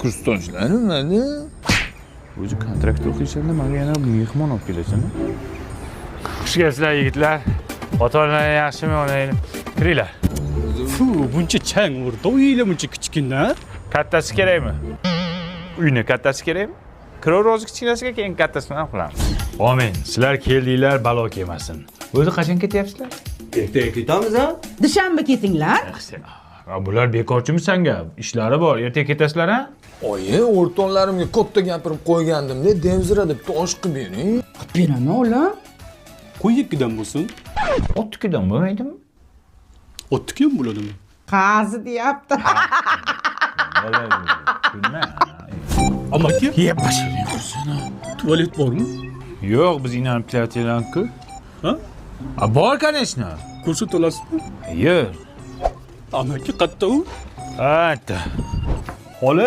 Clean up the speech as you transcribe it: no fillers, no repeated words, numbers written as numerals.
kursdoshlarim mani. O'zi kontrakt o'qiysan-da, menga yana mehmon olib kelasan. Xush kelibsizlar yigitlar. Ota-onalar yaxshimi, onanglar? Kiringlar. Fu, buncha chang urdi. Uyinglar buncha kichkina. Kattasi kerakmi? Uyni kattasi kerakmi? Kirov rozi kichkinasiga keyin kattasini ham qilamiz. Amin. Sizlar keldinglar, balo kelmasin. O'zi qachon ketyapsizlar? Ertaga ketamiz ha? Dushanba ketinglar. Bular bekorchimi sanga? Ishlari bor. Ertaga ketasizlar ha? Oyi, o'rtoqlarimga katta gapirib qo'ygandim-da, demzira deb tosh qilib bering. Beraman o'g'lim. Qo'yikidan bo'lsin. Ottikidan bo'lmaydimi? O'ttiki ham bo'ladimi? Qazi deyapti. Bilma. Amaki, Yeb bashing qursana. tualet bormi? Yo'q, biz inanib kelayotganku. Ha? Bor, конечно. Ko'rsata olasizmi? Yo'q. Amaki qatta u? Hatta. Xola